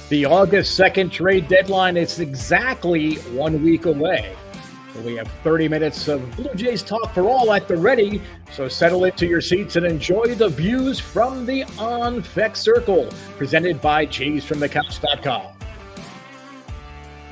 The August 2nd trade deadline is exactly 1 week away. We have 30 minutes of Blue Jays talk for all at the ready, so settle into your seats and enjoy the views from the On Fek Circle, presented by JFtC.com.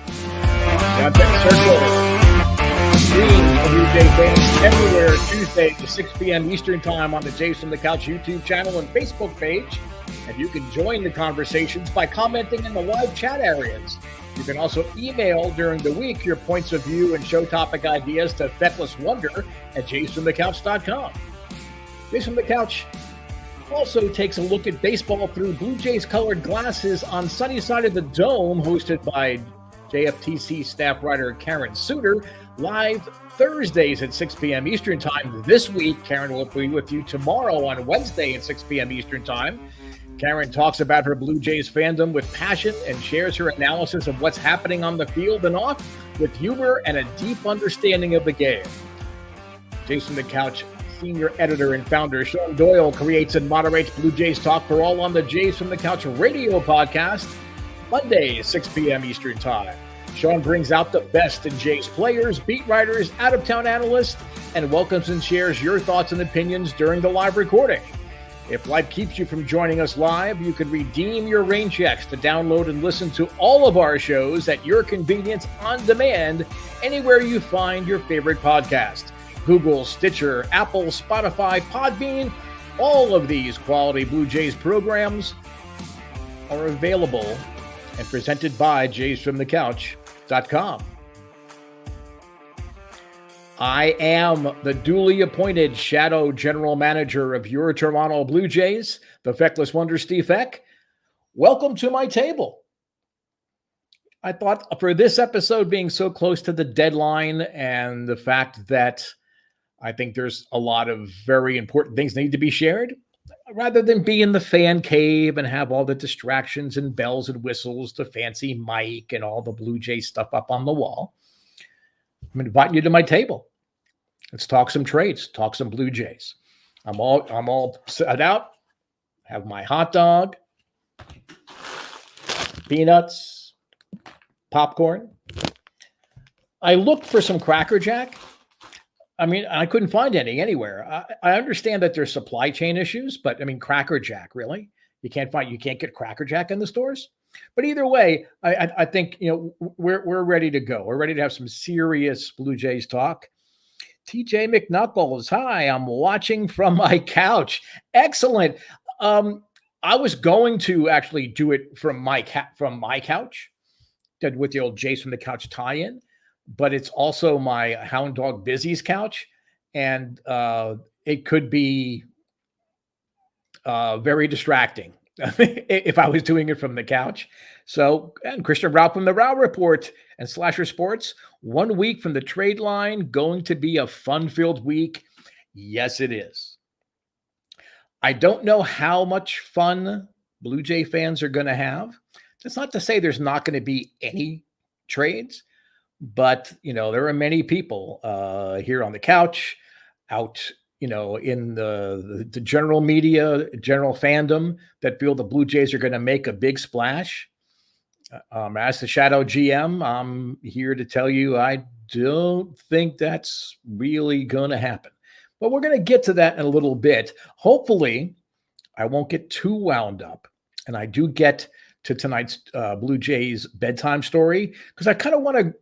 The On Fek Circle, streaming for Blue Jay fans everywhere, Tuesday to 6 p.m. Eastern Time on the Jays from the Couch YouTube channel and Facebook page. And you can join the conversations by commenting in the live chat areas. You can also email during the week your points of view and show topic ideas to Fekless Wonder at JFtC.com. Jays from the Couch also takes a look at baseball through Blue Jays colored glasses on Sunny Side of the Dome, hosted by JFtC staff writer Karen Suter, live Thursdays at 6 p.m. Eastern Time. This week, Karen will be with you tomorrow on Wednesday at 6 p.m. Eastern Time. Karen talks about her Blue Jays fandom with passion and shares her analysis of what's happening on the field and off with humor and a deep understanding of the game. Jays from the Couch senior editor and founder Shaun Doyle creates and moderates Blue Jays Talk for All on the Jays from the Couch radio podcast, Monday, 6 p.m. Eastern Time. Shaun brings out the best in Jays players, beat writers, out-of-town analysts, and welcomes and shares your thoughts and opinions during the live recording. If life keeps you from joining us live, you can redeem your rain checks to download and listen to all of our shows at your convenience on demand anywhere you find your favorite podcast. Google, Stitcher, Apple, Spotify, Podbean, all of these quality Blue Jays programs are available and presented by JFtC.com. I am the duly appointed shadow general manager of your Toronto Blue Jays, the Fekless Wonder, Steve Fek. Welcome to my table. I thought for this episode being so close to the deadline and the fact that I think there's a lot of very important things that need to be shared, rather than be in the fan cave and have all the distractions and bells and whistles, the fancy mic and all the Blue Jay stuff up on the wall, I'm inviting you to my table. Let's talk some trades, talk some Blue Jays. I'm all set out. Have my hot dog, peanuts, popcorn. I looked for some Cracker Jack. I mean, I couldn't find any anywhere. I understand that there's supply chain issues, but I mean, Cracker Jack, really? You can't get Cracker Jack in the stores? But either way, I think, we're ready to go. We're ready to have some serious Blue Jays talk. TJ McNuckles, hi, I'm watching from my couch. Excellent. I was going to actually do it from my couch, with the old Jays from the Couch tie-in, but it's also my hound dog Busy's couch, and it could be very distracting if I was doing it from the couch. So, and Christian Rao from the Rao Report and Slasher Sports, 1 week from the trade line, going to be a fun-filled week. Yes, it is. I don't know how much fun Blue Jay fans are going to have. That's not to say there's not going to be any trades, but, there are many people here on the couch, out in the general media, general fandom, that feel the Blue Jays are going to make a big splash. As the shadow GM, I'm here to tell you I don't think that's really going to happen. But we're going to get to that in a little bit. Hopefully, I won't get too wound up. And I do get to tonight's Blue Jays bedtime story, because I kind of want to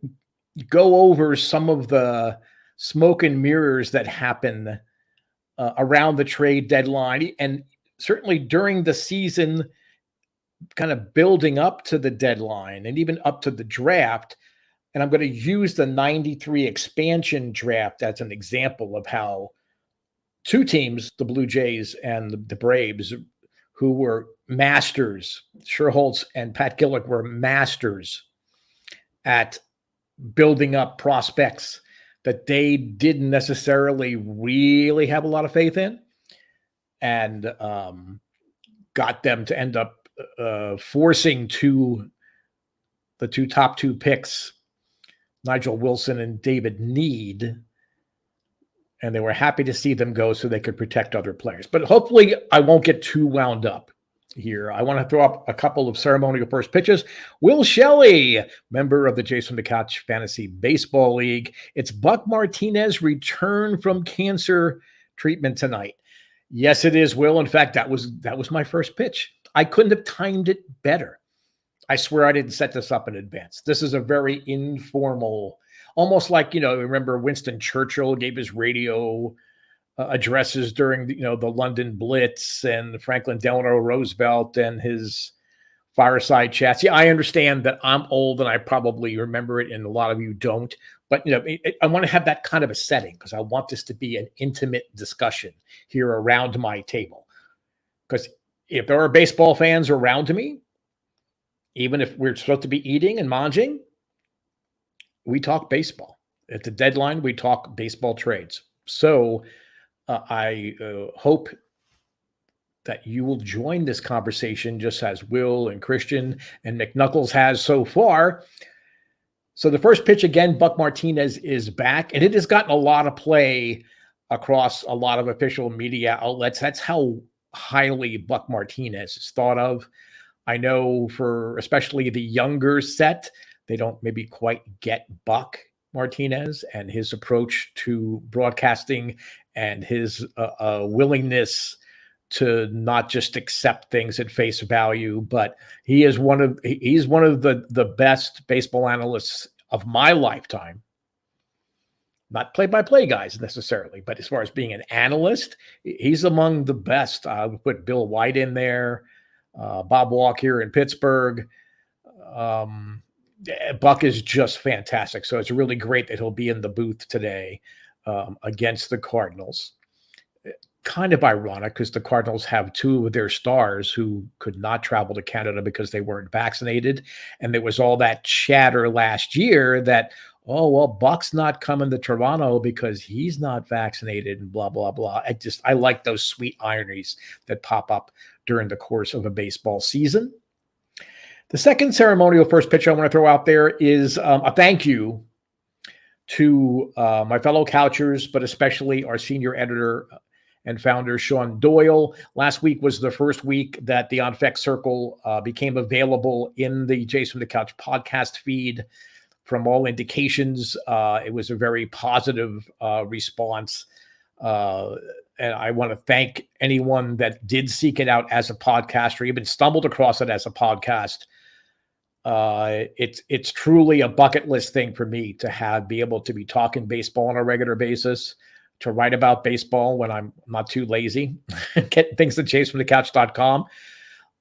go over some of the smoke and mirrors that happen around the trade deadline, and certainly during the season, kind of building up to the deadline and even up to the draft. And I'm going to use the 93 expansion draft as an example of how two teams, the Blue Jays and the Braves, who were masters, Sherholtz and Pat Gillick were masters at building up prospects that they didn't necessarily really have a lot of faith in, and got them to end up forcing the top two picks, Nigel Wilson and David Need, and they were happy to see them go so they could protect other players. But hopefully I won't get too wound up here. I want to throw up a couple of ceremonial first pitches. Will Shelley, member of the Jason from the Couch Fantasy Baseball League. It's Buck Martinez return from cancer treatment tonight. Yes, it is, Will. In fact, that was my first pitch. I couldn't have timed it better. I swear I didn't set this up in advance. This is a very informal, almost like, remember Winston Churchill gave his radio addresses during the London Blitz, and Franklin Delano Roosevelt and his fireside chats. Yeah, I understand that I'm old and I probably remember it, and a lot of you don't. But I want to have that kind of a setting because I want this to be an intimate discussion here around my table. Because if there are baseball fans around me, even if we're supposed to be eating and manjing, we talk baseball. At the deadline, we talk baseball trades. So I hope that you will join this conversation just as Will and Christian and McNuckles has so far. So the first pitch, again, Buck Martinez is back, and it has gotten a lot of play across a lot of official media outlets. That's how highly Buck Martinez is thought of. I know for especially the younger set, they don't maybe quite get Buck Martinez and his approach to broadcasting and his willingness to not just accept things at face value, but he's one of the best baseball analysts of my lifetime. Not play-by-play guys necessarily, but as far as being an analyst, he's among the best. I would put Bill White in there, Bob Walk here in Pittsburgh. Buck is just fantastic. So it's really great that he'll be in the booth today against the Cardinals. Kind of ironic because the Cardinals have two of their stars who could not travel to Canada because they weren't vaccinated. And there was all that chatter last year that, oh, well, Buck's not coming to Toronto because he's not vaccinated and blah, blah, blah. I like those sweet ironies that pop up during the course of a baseball season. The second ceremonial first pitch I want to throw out there is a thank you to my fellow couchers, but especially our senior editor and founder, Shaun Doyle. Last week was the first week that the On Fek Circle became available in the Jason from the Couch podcast feed. From all indications, it was a very positive response. And I want to thank anyone that did seek it out as a podcast or even stumbled across it as a podcast. It's truly a bucket list thing for me to be able to be talking baseball on a regular basis, to write about baseball when I'm not too lazy, get things at JFtC.com.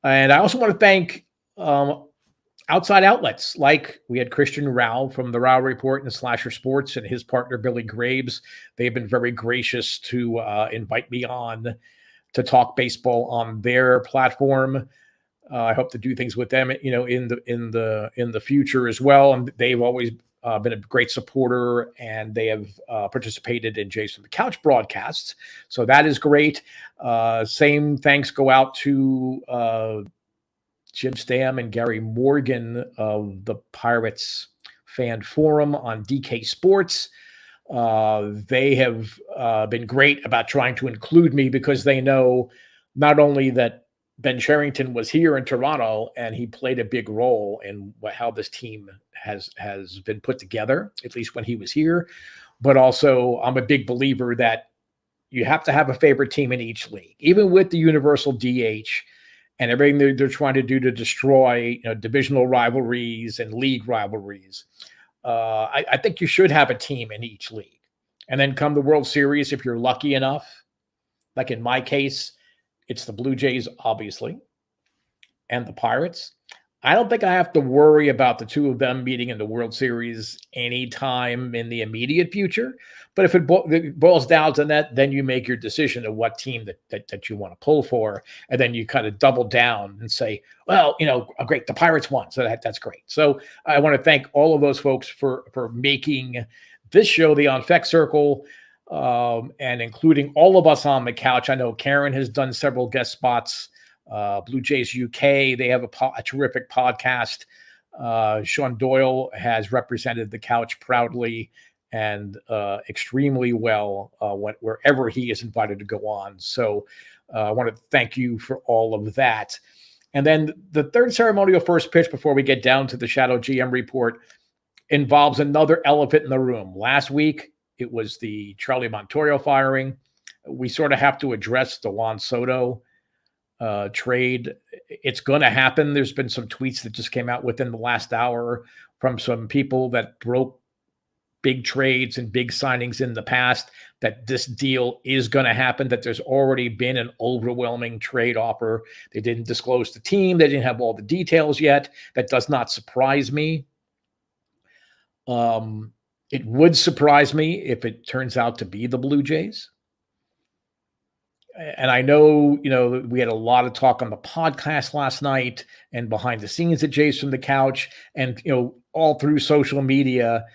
And I also want to thank outside outlets like we had Christian Rao from the Rao Report and Slasher Sports and his partner Billy Graves. They've been very gracious to invite me on to talk baseball on their platform. I hope to do things with them, in the future as well. And they've always been a great supporter, and they have participated in Jason from the Couch broadcasts. So that is great. Same thanks go out to Jim Stam and Gary Morgan of the Pirates Fan Forum on DK Sports. They have been great about trying to include me because they know not only that Ben Cherington was here in Toronto and he played a big role in how this team has been put together, at least when he was here, but also I'm a big believer that you have to have a favorite team in each league, even with the universal DH and everything they're trying to do to destroy divisional rivalries and league rivalries. I think you should have a team in each league. And then come the World Series, if you're lucky enough, like in my case, it's the Blue Jays, obviously, and the Pirates. I don't think I have to worry about the two of them meeting in the World Series anytime in the immediate future. But if it boils down to that, then you make your decision of what team that you want to pull for. And then you kind of double down and say, well, great, the Pirates won. So that's great. So I want to thank all of those folks for making this show, the On Fek Circle, and including all of us on the couch. I know Karen has done several guest spots. Blue Jays UK, they have a terrific podcast. Shaun Doyle has represented the couch proudly and extremely well wherever he is invited to go on. So I want to thank you for all of that. And then the third ceremonial first pitch before we get down to the Shadow GM report involves another elephant in the room. Last week, it was the Charlie Montoyo firing. We sort of have to address the Juan Soto trade. It's going to happen. There's been some tweets that just came out within the last hour from some people that broke big trades and big signings in the past, that this deal is going to happen, that there's already been an overwhelming trade offer. They didn't disclose the team. They didn't have all the details yet. That does not surprise me. It would surprise me if it turns out to be the Blue Jays. And I know, we had a lot of talk on the podcast last night and behind the scenes at Jays from the Couch, and, all through social media,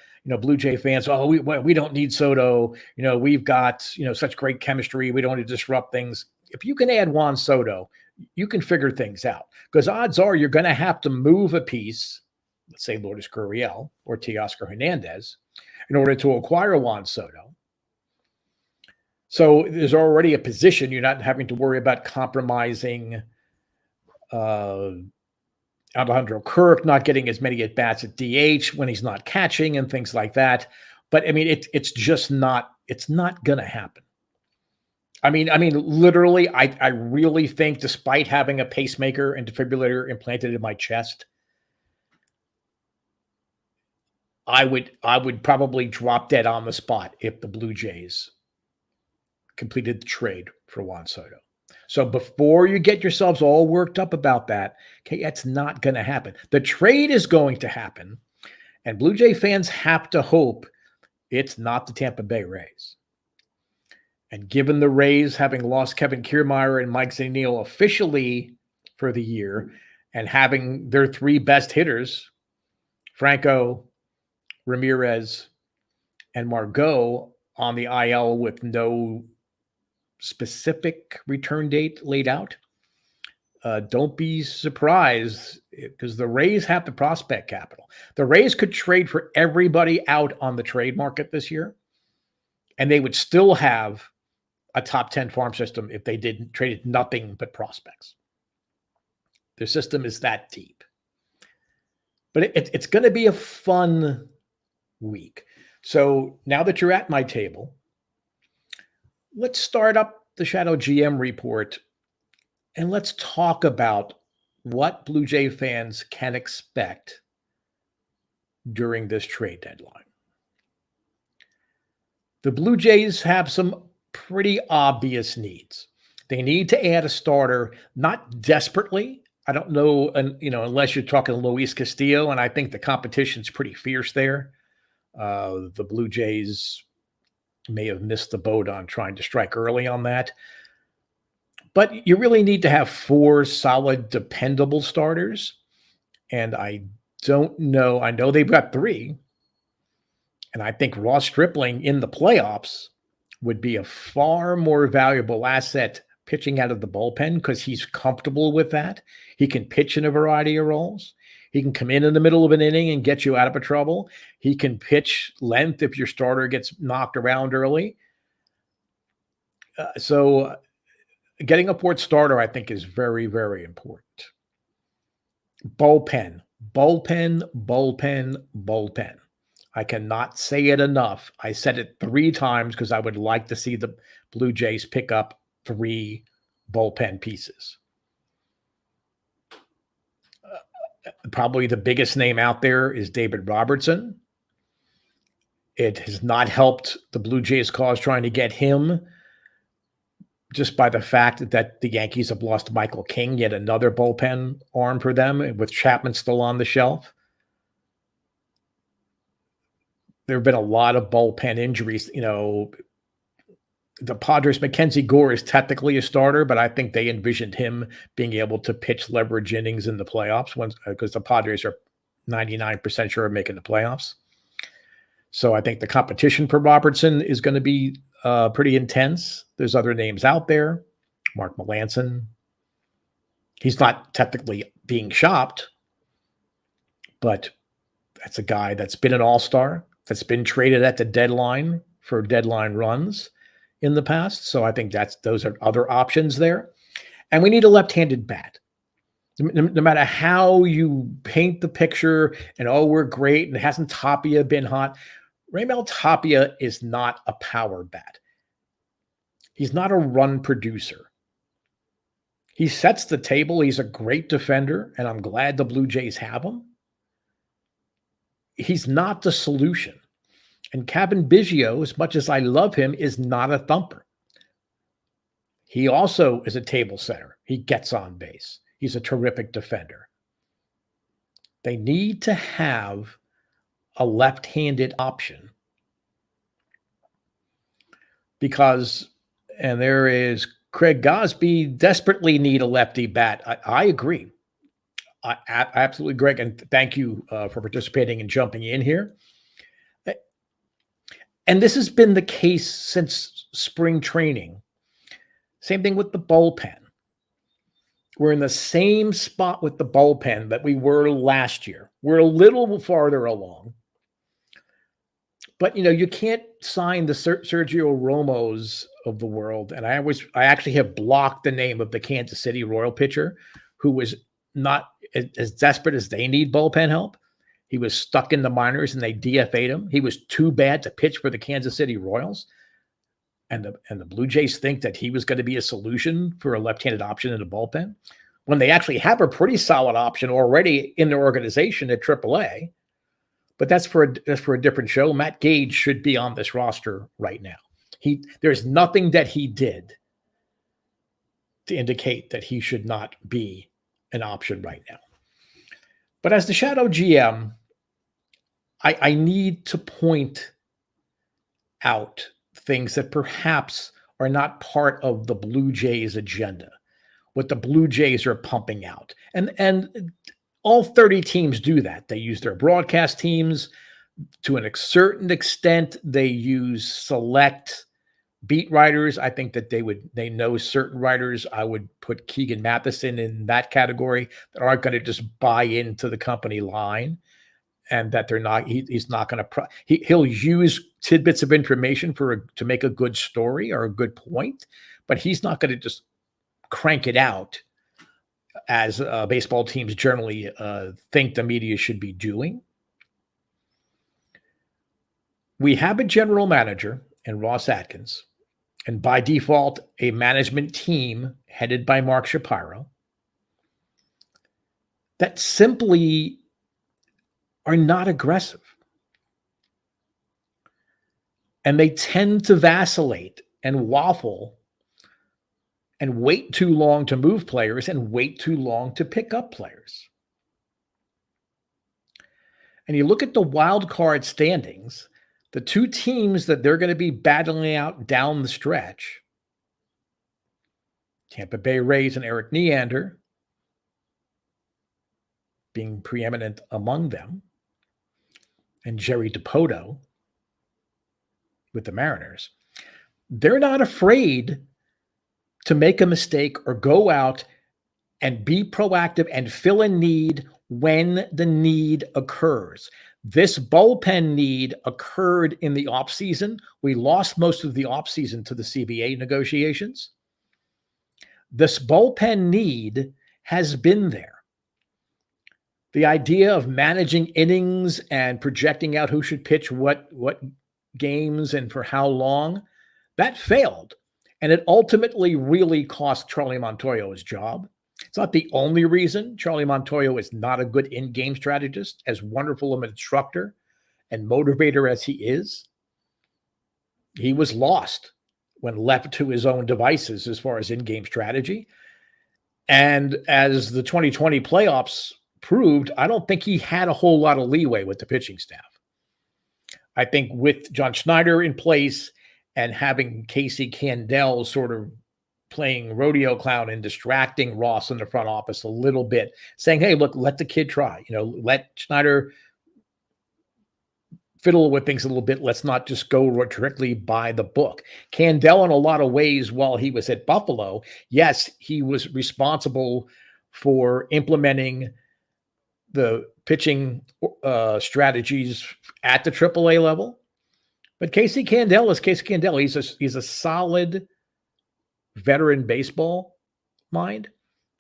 Blue Jay fans, we don't need Soto. We've got, such great chemistry. We don't want to disrupt things. If you can add Juan Soto, you can figure things out, because odds are you're going to have to move a piece, let's say Lourdes Gurriel or Teoscar Hernandez, in order to acquire Juan Soto. So there's already a position. You're not having to worry about compromising Alejandro Kirk, not getting as many at-bats at DH when he's not catching and things like that. But, it's just not – it's not going to happen. Literally, I really think, despite having a pacemaker and defibrillator implanted in my chest, I would probably drop dead on the spot if the Blue Jays completed the trade for Juan Soto. So before you get yourselves all worked up about that, okay, that's not going to happen. The trade is going to happen, and Blue Jay fans have to hope it's not the Tampa Bay Rays. And given the Rays having lost Kevin Kiermaier and Mike Zaniel officially for the year, and having their three best hitters, Franco, Ramirez, and Margot, on the IL with no specific return date laid out, don't be surprised, because the Rays have the prospect capital. The Rays could trade for everybody out on the trade market this year, and they would still have a top 10 farm system if they didn't traded nothing but prospects. Their system is that deep. But it's going to be a fun week. So now that you're at my table, let's start up the Shadow GM report, and let's talk about what Blue Jay fans can expect during this trade deadline. The Blue Jays have some pretty obvious needs. They need to add a starter, not desperately. I don't know, unless you're talking Luis Castillo, and I think the competition's pretty fierce there. The Blue Jays may have missed the boat on trying to strike early on that. But you really need to have four solid, dependable starters. And I don't know. I know they've got three. And I think Ross Stripling in the playoffs would be a far more valuable asset pitching out of the bullpen, because he's comfortable with that. He can pitch in a variety of roles. He can come in the middle of an inning and get you out of a trouble. He can pitch length if your starter gets knocked around early. So getting a fourth starter, I think, is very, very important. Bullpen. I cannot say it enough. I said it 3 times because I would like to see the Blue Jays pick up 3 bullpen pieces. Probably the biggest name out there is David Robertson. It has not helped the Blue Jays' cause trying to get him, just by the fact that the Yankees have lost Michael King, yet another bullpen arm for them, with Chapman still on the shelf. There have been a lot of bullpen injuries. The Padres, Mackenzie Gore is technically a starter, but I think they envisioned him being able to pitch leverage innings in the playoffs, because the Padres are 99% sure of making the playoffs. So I think the competition for Robertson is going to be pretty intense. There's other names out there. Mark Melancon. He's not technically being shopped, but that's a guy that's been an all-star, that's been traded at the deadline for deadline runs. in the past. So I think those are other options there. And we need a left-handed bat. No matter how you paint the picture and, oh, we're great, and hasn't Tapia been hot? Raimel Tapia is not a power bat. He's not a run producer. He sets the table. He's a great defender, and I'm glad the Blue Jays have him. He's not the solution. And Kevin Biggio, as much as I love him, is not a thumper. He also is a table setter. He gets on base. He's a terrific defender. They need to have a left-handed option because, and there is Craig Gosby, desperately need a lefty bat. I agree. I absolutely, Greg, and thank you for participating and jumping in here. And this has been the case since spring training. Same thing with the bullpen. We're in the same spot with the bullpen that we were last year. We're a little farther along. But, you can't sign the Sergio Romos of the world. And I actually have blocked the name of the Kansas City Royal pitcher who was not as desperate as they need bullpen help. He was stuck in the minors and they DFA'd him. He was too bad to pitch for the Kansas City Royals. And the Blue Jays think that he was going to be a solution for a left-handed option in the bullpen when they actually have a pretty solid option already in their organization at AAA. But that's for a different show. Matt Gage should be on this roster right now. There's nothing that he did to indicate that he should not be an option right now. But as the shadow GM, I need to point out things that perhaps are not part of the Blue Jays agenda, what the Blue Jays are pumping out. And all 30 teams do that. They use their broadcast teams. To a certain extent, they use select beat writers. I think that they know certain writers. I would put Keegan Matheson in that category that aren't going to just buy into the company line. And that they're not, he's not going to, he'll use tidbits of information to make a good story or a good point, but he's not going to just crank it out as baseball teams generally think the media should be doing. We have a general manager in Ross Atkins, and by default, a management team headed by Mark Shapiro that simply are not aggressive. And they tend to vacillate and waffle and wait too long to move players and wait too long to pick up players. And you look at the wild card standings, the two teams that they're going to be battling out down the stretch, Tampa Bay Rays and Eric Neander being preeminent among them, and Jerry DiPoto with the Mariners, they're not afraid to make a mistake or go out and be proactive and fill a need when the need occurs. This bullpen need occurred in the offseason. We lost most of the offseason to the CBA negotiations. This bullpen need has been there. The idea of managing innings and projecting out who should pitch what games and for how long, that failed. And it ultimately really cost Charlie Montoyo his job. It's not the only reason. Charlie Montoyo is not a good in-game strategist, as wonderful of an instructor and motivator as he is. He was lost when left to his own devices as far as in-game strategy. And as the 2020 playoffs proved, I don't think he had a whole lot of leeway with the pitching staff. I think with John Schneider in place and having Casey Candell sort of playing rodeo clown and distracting Ross in the front office a little bit, saying, hey, look, let the kid try. Let Schneider fiddle with things a little bit. Let's not just go directly by the book. Candell, in a lot of ways, while he was at Buffalo, yes, he was responsible for implementing the pitching strategies at the AAA level. But Casey Candela is Casey Candela. He's a solid veteran baseball mind.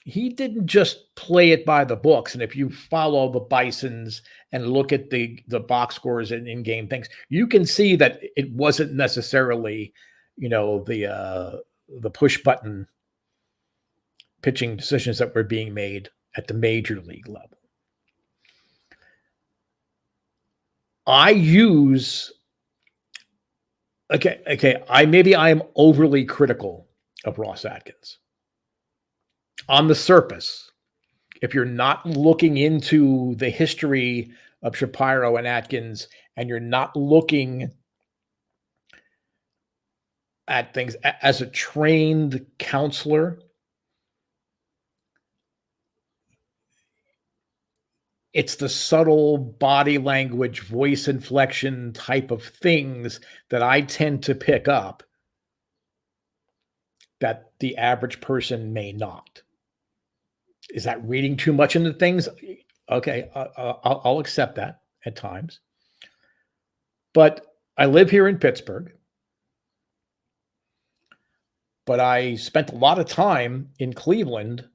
He didn't just play it by the books. And if you follow the Bisons and look at the box scores and in-game things, you can see that it wasn't necessarily, the push button pitching decisions that were being made at the major league level. I use maybe I am overly critical of Ross Atkins. On the surface, if you're not looking into the history of Shapiro and Atkins, and you're not looking at things as a trained counselor, it's the subtle body language, voice inflection type of things that I tend to pick up that the average person may not. Is that reading too much into things? Okay, I'll accept that at times. But I live here in Pittsburgh. But I spent a lot of time in Cleveland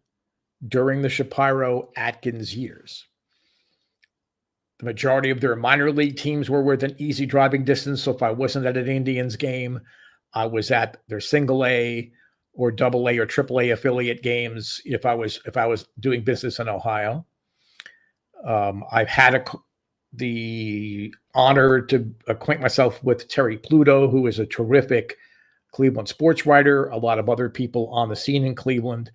during the Shapiro-Atkins years. The majority of their minor league teams were within easy driving distance. So if I wasn't at an Indians game, I was at their single A or double A or triple A affiliate games. If I was doing business in Ohio, I've had the honor to acquaint myself with Terry Pluto, who is a terrific Cleveland sports writer, a lot of other people on the scene in Cleveland.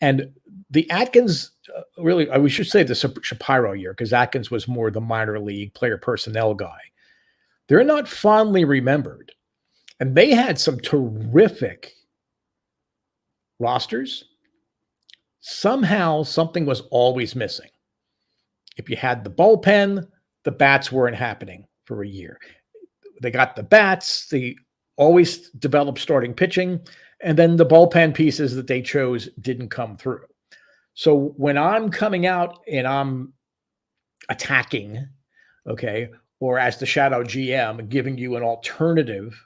And the Atkins, we should say the Shapiro year, because Atkins was more the minor league player personnel guy. They're not fondly remembered. And they had some terrific rosters. Somehow something was always missing. If you had the bullpen, the bats weren't happening for a year. They got the bats, they always developed starting pitching, and then the bullpen pieces that they chose didn't come through. So when I'm coming out and I'm attacking, or as the shadow GM, giving you an alternative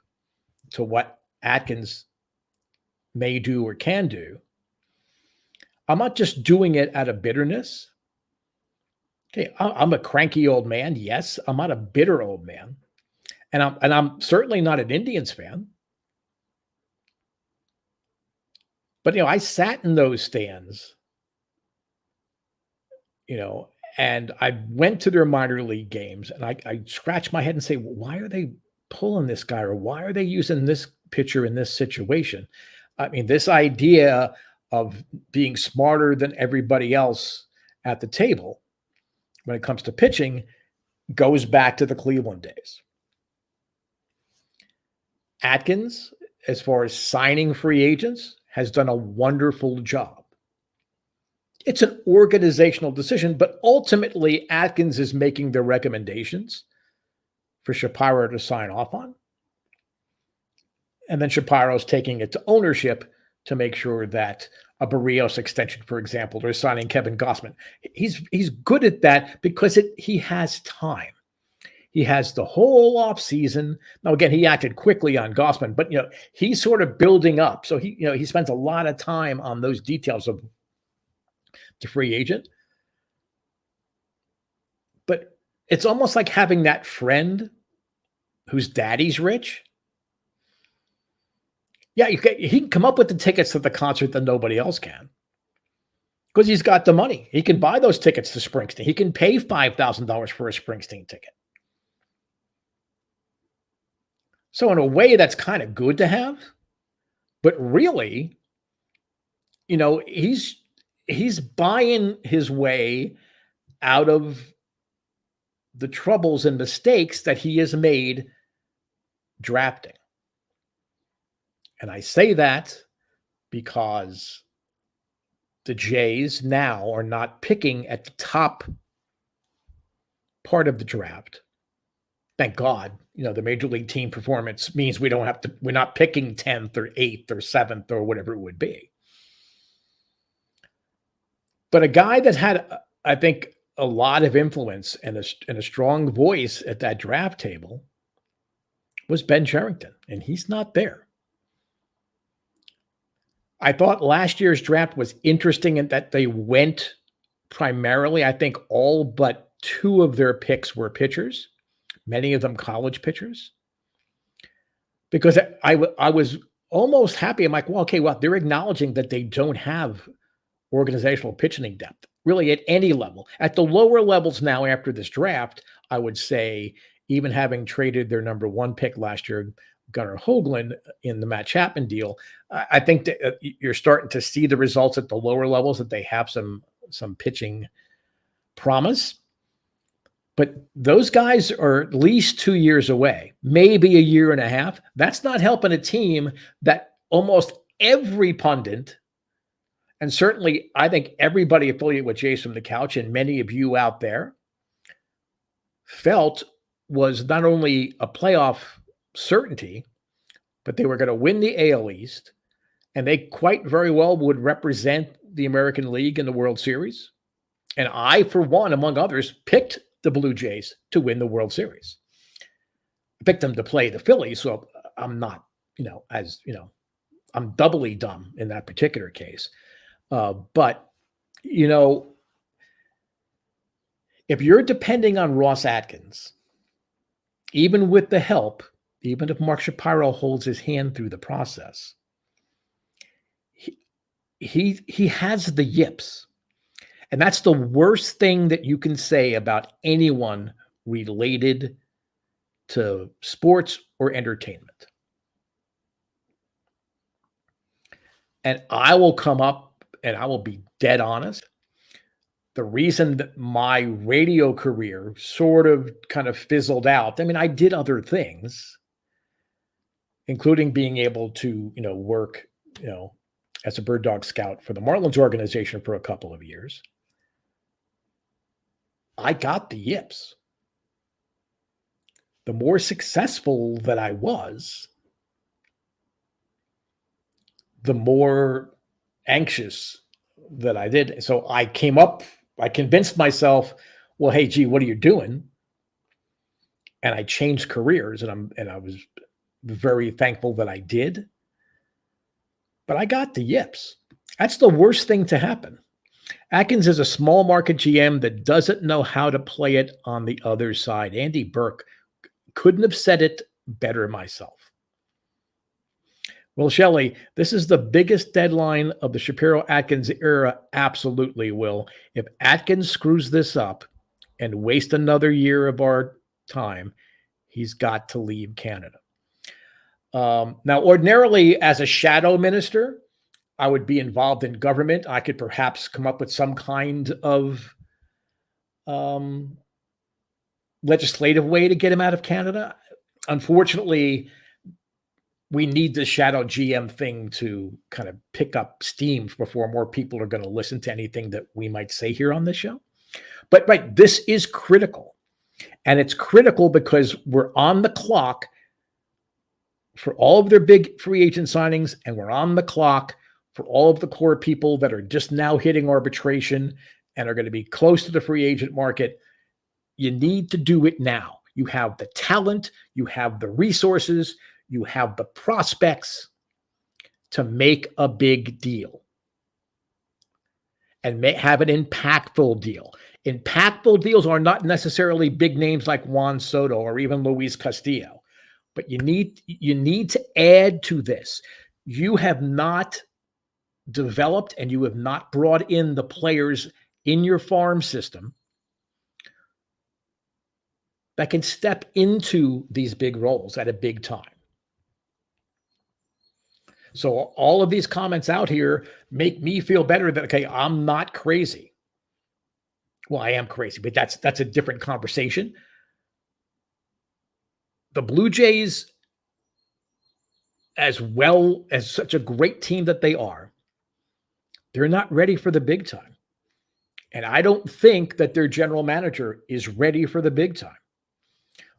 to what Atkins may do or can do, I'm not just doing it out of bitterness. Okay, I'm a cranky old man. Yes, I'm not a bitter old man. And I'm certainly not an Indians fan. But, I sat in those stands, and I went to their minor league games, and I scratched my head and say, well, why are they pulling this guy, or why are they using this pitcher in this situation? I mean, this idea of being smarter than everybody else at the table when it comes to pitching goes back to the Cleveland days. Atkins, as far as signing free agents, has done a wonderful job. It's an organizational decision, but ultimately Atkins is making the recommendations for Shapiro to sign off on. And then Shapiro's taking it to ownership to make sure that a Barrios extension, for example, or signing Kevin Gossman. He's good at that because he has time. He has the whole offseason. Now, again, he acted quickly on Gossman, but he's sort of building up. So he spends a lot of time on those details of the free agent. But it's almost like having that friend whose daddy's rich. Yeah, he can come up with the tickets to the concert that nobody else can, because he's got the money. He can buy those tickets to Springsteen. He can pay $5,000 for a Springsteen ticket. So in a way, that's kind of good to have. But really, he's buying his way out of the troubles and mistakes that he has made drafting. And I say that because the Jays now are not picking at the top part of the draft. Thank God, the major league team performance means we're not picking 10th or 8th or 7th or whatever it would be. But a guy that had, I think, a lot of influence and a strong voice at that draft table was Ben Cherington, and he's not there. I thought last year's draft was interesting in that they went primarily, I think all but two of their picks were pitchers, many of them college pitchers, because I was almost happy. I'm like, well, okay, well, they're acknowledging that they don't have organizational pitching depth, really at any level. At the lower levels now after this draft, I would say, even having traded their number one pick last year, Gunnar Hoagland, in the Matt Chapman deal, I think that you're starting to see the results at the lower levels, that they have some pitching promise. But those guys are at least 2 years away, maybe a year and a half. That's not helping a team that almost every pundit, and certainly I think everybody affiliated with Jays from the Couch and many of you out there, felt was not only a playoff certainty, but they were going to win the AL East, and they quite very well would represent the American League in the World Series. And I, for one, among others, picked the Blue Jays to win the World Series. I picked them to play the Phillies, so I'm not, I'm doubly dumb in that particular case. But, if you're depending on Ross Atkins, even with the help, even if Mark Shapiro holds his hand through the process, he has the yips. And that's the worst thing that you can say about anyone related to sports or entertainment. And I will come up and I will be dead honest. The reason that my radio career sort of kind of fizzled out, I mean, I did other things, including being able to, work, as a bird dog scout for the Marlins organization for a couple of years. I got the yips. The more successful that I was, the more anxious that I did. So I convinced myself, well, hey, gee, what are you doing? And I changed careers, and I was very thankful that I did. But I got the yips. That's the worst thing to happen. Atkins is a small market GM that doesn't know how to play it on the other side. Andy Burke couldn't have said it better myself. Well, Shelley, this is the biggest deadline of the Shapiro-Atkins era. Absolutely, Will. If Atkins screws this up and waste another year of our time, he's got to leave Canada. Now, ordinarily, as a shadow minister, I would be involved in government. I could perhaps come up with some kind of legislative way to get him out of Canada. Unfortunately, we need the shadow GM thing to kind of pick up steam before more people are going to listen to anything that we might say here on this show. But right, this is critical. And it's critical because we're on the clock for all of their big free agent signings, and we're on the clock for all of the core people that are just now hitting arbitration and are going to be close to the free agent market. You need to do it now. You have the talent, you have the resources, you have the prospects to make a big deal and have an impactful deal. Impactful deals are not necessarily big names like Juan Soto or even Luis Castillo, but you need to add to this. You have not developed and you have not brought in the players in your farm system that can step into these big roles at a big time. So all of these comments out here make me feel better that, okay, I'm not crazy. Well, I am crazy, but that's a different conversation. The Blue Jays, as well as such a great team that they are, they're not ready for the big time. And I don't think that their general manager is ready for the big time.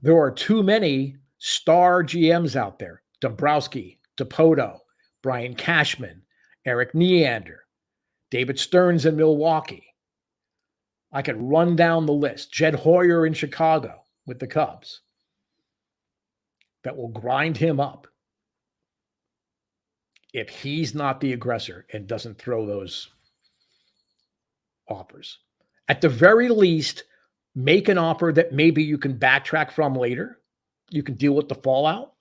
There are too many star GMs out there. Dombrowski, DePoto, Brian Cashman, Eric Neander, David Stearns in Milwaukee. I could run down the list. Jed Hoyer in Chicago with the Cubs. that will grind him up if he's not the aggressor and doesn't throw those offers. At the very least, make an offer that maybe you can backtrack from later. You can deal with the fallout.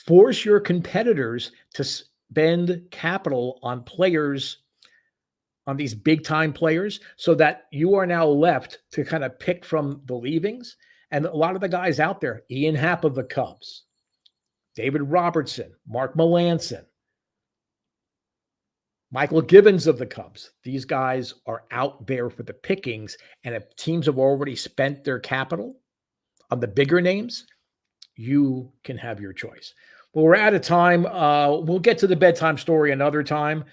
Force your competitors to spend capital on players, on these big time players, so that you are now left to kind of pick from the leavings. And a lot of the guys out there, Ian Happ of the Cubs, David Robertson, Mark Melancon, Michael Gibbons of the Cubs. These guys are out there for the pickings. And if teams have already spent their capital on the bigger names, you can have your choice. Well, we're out of time. We'll get to the bedtime story another time.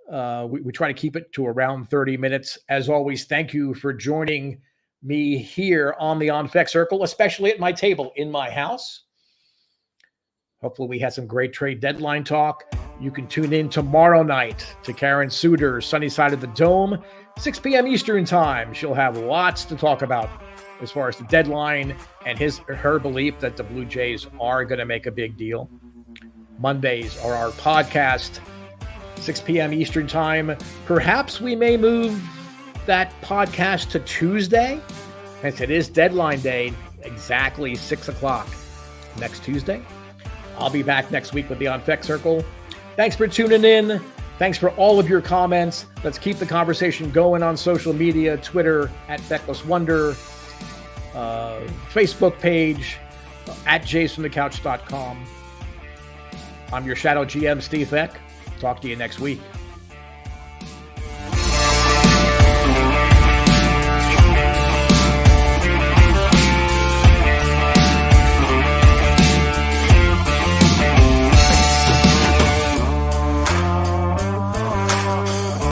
We try to keep it to around 30 minutes. As always, thank you for joining me here on the On Fek Circle, especially at my table in my house. Hopefully we had some great trade deadline talk. You can tune in tomorrow night to Karen Suter's Sunny Side of the Dome, 6 p.m. Eastern Time. She'll have lots to talk about as far as the deadline and her belief that the Blue Jays are going to make a big deal. Mondays are our podcast, 6 p.m. Eastern Time. Perhaps we may move that podcast to Tuesday, since it is deadline day, exactly 6 o'clock next Tuesday. I'll be back next week with the On Fek Circle. Thanks for tuning in. Thanks for all of your comments. Let's keep the conversation going on social media, Twitter at Fekless Wonder, Facebook page at jaysfromthecouch.com. I'm your Shadow GM, Steve Fek. Talk to you next week.